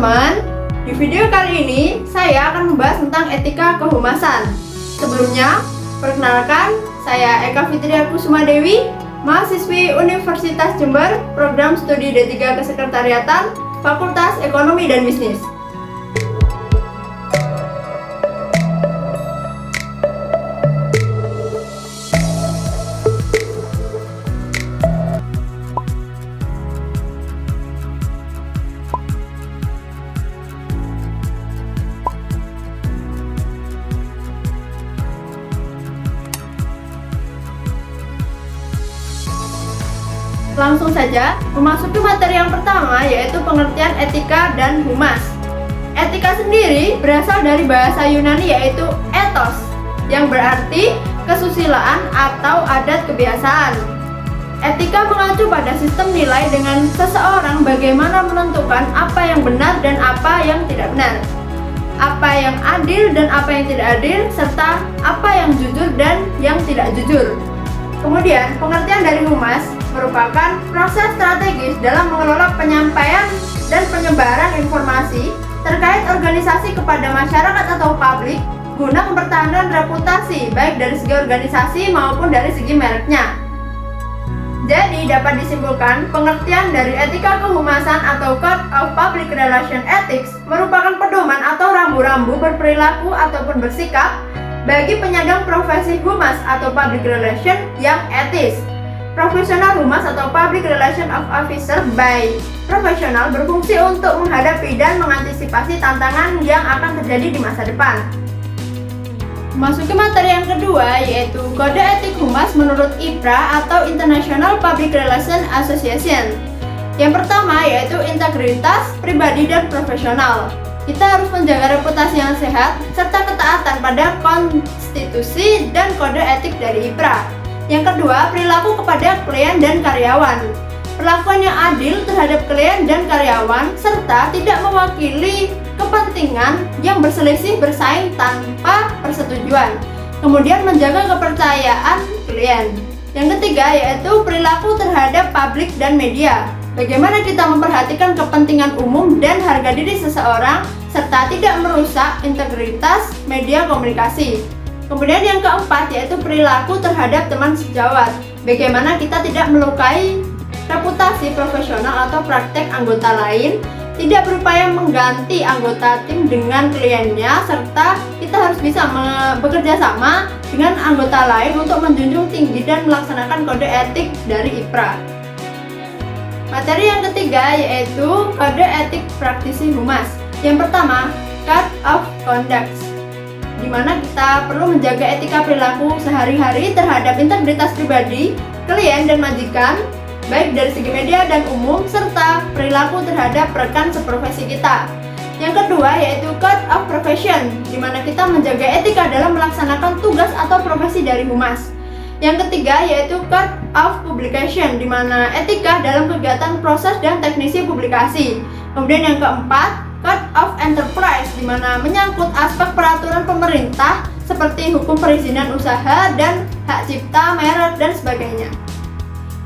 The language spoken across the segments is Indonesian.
teman-teman, di video kali ini saya akan membahas tentang etika kehumasan. Sebelumnya, perkenalkan, saya Eka Fitria Kusuma Dewi, mahasiswi Universitas Jember, program studi D3 Kesekretariatan, Fakultas Ekonomi dan Bisnis. Langsung saja memasuki materi yang pertama, yaitu pengertian etika dan humas. Etika sendiri berasal dari bahasa Yunani yaitu ethos, yang berarti kesusilaan atau adat kebiasaan. Etika mengacu pada sistem nilai dengan seseorang bagaimana menentukan apa yang benar dan apa yang tidak benar, apa yang adil dan apa yang tidak adil, serta apa yang jujur dan yang tidak jujur. Kemudian, pengertian dari humas merupakan proses strategis dalam mengelola penyampaian dan penyebaran informasi terkait organisasi kepada masyarakat atau publik guna mempertahankan reputasi baik dari segi organisasi maupun dari segi mereknya. Jadi, dapat disimpulkan pengertian dari etika kehumasan atau Code of Public Relation Ethics merupakan pedoman atau rambu-rambu berperilaku ataupun bersikap bagi penyandang profesi humas atau public relation yang etis. Profesional humas atau public relation of officer by profesional berfungsi untuk menghadapi dan mengantisipasi tantangan yang akan terjadi di masa depan. Masuk ke materi yang kedua, yaitu Kode Etik Humas menurut IPRA atau International Public Relations Association. Yang pertama yaitu integritas pribadi dan profesional. Kita harus menjaga reputasi yang sehat serta ketaatan pada konstitusi dan kode etik dari IPRA. Yang kedua, perilaku kepada klien dan karyawan. Perlakuan yang adil terhadap klien dan karyawan serta tidak mewakili kepentingan yang berselisih bersaing tanpa persetujuan. Kemudian menjaga kepercayaan klien. Yang ketiga yaitu perilaku terhadap publik dan media. Bagaimana kita memperhatikan kepentingan umum dan harga diri seseorang serta tidak merusak integritas media komunikasi. Kemudian yang keempat yaitu perilaku terhadap teman sejawat. Bagaimana kita tidak melukai reputasi profesional atau praktek anggota lain, tidak berupaya mengganti anggota tim dengan kliennya, serta kita harus bisa bekerja sama dengan anggota lain untuk menjunjung tinggi dan melaksanakan kode etik dari IPRA. Materi yang ketiga yaitu kode etik praktisi humas. Yang pertama, Code of Conduct, di mana kita perlu menjaga etika perilaku sehari-hari terhadap integritas pribadi, klien dan majikan, baik dari segi media dan umum, serta perilaku terhadap rekan seprofesi kita. Yang kedua yaitu Code of Profession, di mana kita menjaga etika dalam melaksanakan tugas atau profesi dari humas. Yang ketiga yaitu Code of Publication, di mana etika dalam kegiatan proses dan teknisi publikasi. Kemudian yang keempat, Code of Enterprise, di mana menyangkut aspek peraturan pemerintah seperti hukum perizinan usaha dan hak cipta, merek, dan sebagainya.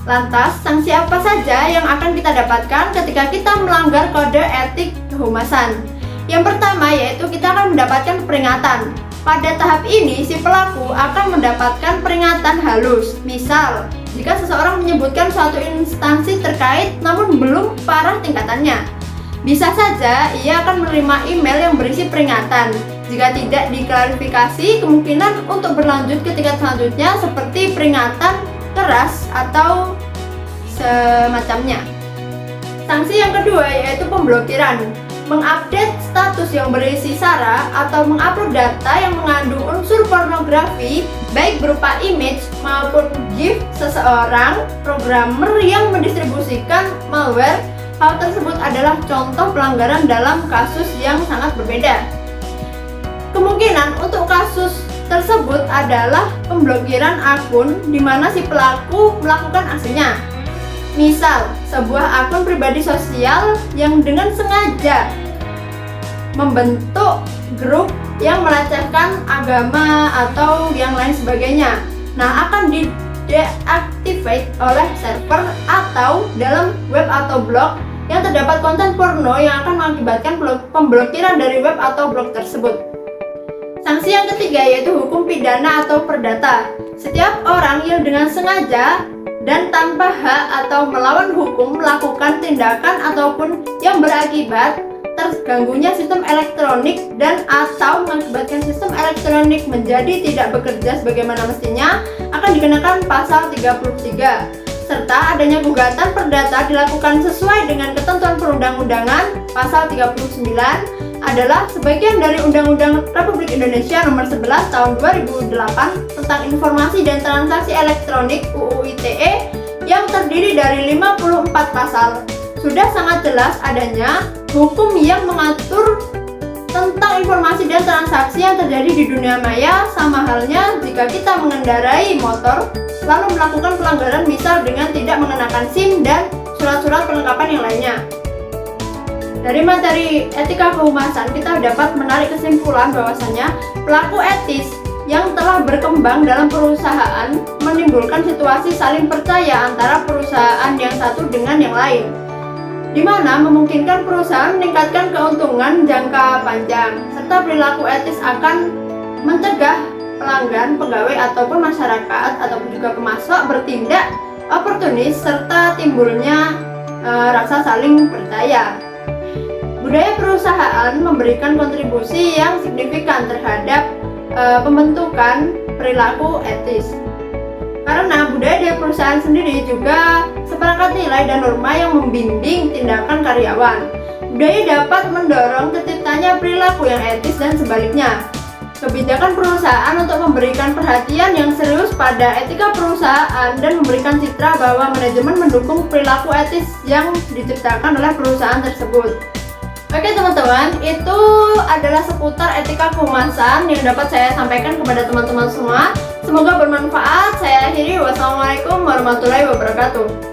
Lantas, sanksi apa saja yang akan kita dapatkan ketika kita melanggar kode etik kehumasan? Yang pertama yaitu kita akan mendapatkan peringatan. Pada tahap ini, si pelaku akan mendapatkan peringatan halus. Misal, jika seseorang menyebutkan suatu instansi terkait namun belum parah tingkatannya, bisa saja ia akan menerima email yang berisi peringatan. Jika tidak diklarifikasi, kemungkinan untuk berlanjut ke tingkat selanjutnya seperti peringatan keras atau semacamnya. Sanksi yang kedua yaitu pemblokiran. Mengupdate status yang berisi sara atau mengupload data yang mengandung unsur pornografi baik berupa image maupun GIF seseorang, programmer yang mendistribusikan malware. Hal tersebut adalah contoh pelanggaran dalam kasus yang sangat berbeda. Kemungkinan untuk kasus tersebut adalah pemblokiran akun di mana si pelaku melakukan aksinya. Misal, sebuah akun pribadi sosial yang dengan sengaja membentuk grup yang melecehkan agama atau yang lain sebagainya. Nah, akan deactivate oleh server atau dalam web atau blog yang terdapat konten porno yang akan mengakibatkan pemblokiran dari web atau blog tersebut. Sanksi yang ketiga yaitu hukum pidana atau perdata. Setiap orang yang dengan sengaja dan tanpa hak atau melawan hukum melakukan tindakan ataupun yang berakibat terganggunya sistem elektronik dan atau mengakibatkan sistem elektronik menjadi tidak bekerja sebagaimana mestinya akan dikenakan pasal 33, serta adanya gugatan perdata dilakukan sesuai dengan ketentuan perundang-undangan pasal 39 adalah sebagian dari Undang-Undang Republik Indonesia Nomor 11 Tahun 2008 tentang Informasi dan Transaksi Elektronik UU ITE yang terdiri dari 54 pasal. Sudah sangat jelas adanya hukum yang mengatur tentang informasi dan transaksi yang terjadi di dunia maya, sama halnya jika kita mengendarai motor lalu melakukan pelanggaran misal dengan tidak mengenakan SIM dan surat-surat pelengkapan yang lainnya. Dari materi etika kehumasan kita dapat menarik kesimpulan bahwasanya pelaku etis yang telah berkembang dalam perusahaan menimbulkan situasi saling percaya antara perusahaan yang satu dengan yang lain, di mana memungkinkan perusahaan meningkatkan keuntungan jangka panjang, serta perilaku etis akan mencegah pelanggan, pegawai ataupun masyarakat ataupun juga pemasok bertindak oportunis serta timbulnya rasa saling percaya. Budaya perusahaan memberikan kontribusi yang signifikan terhadap pembentukan perilaku etis. Karena budaya dari perusahaan sendiri juga seperangkat nilai dan norma yang membimbing tindakan karyawan. Budaya dapat mendorong terciptanya perilaku yang etis dan sebaliknya. Kebijakan perusahaan untuk memberikan perhatian yang serius pada etika perusahaan dan memberikan citra bahwa manajemen mendukung perilaku etis yang diciptakan oleh perusahaan tersebut. Oke teman-teman, itu adalah seputar etika kehumasan yang dapat saya sampaikan kepada teman-teman semua. Semoga bermanfaat. Saya akhiri. Wassalamualaikum warahmatullahi wabarakatuh.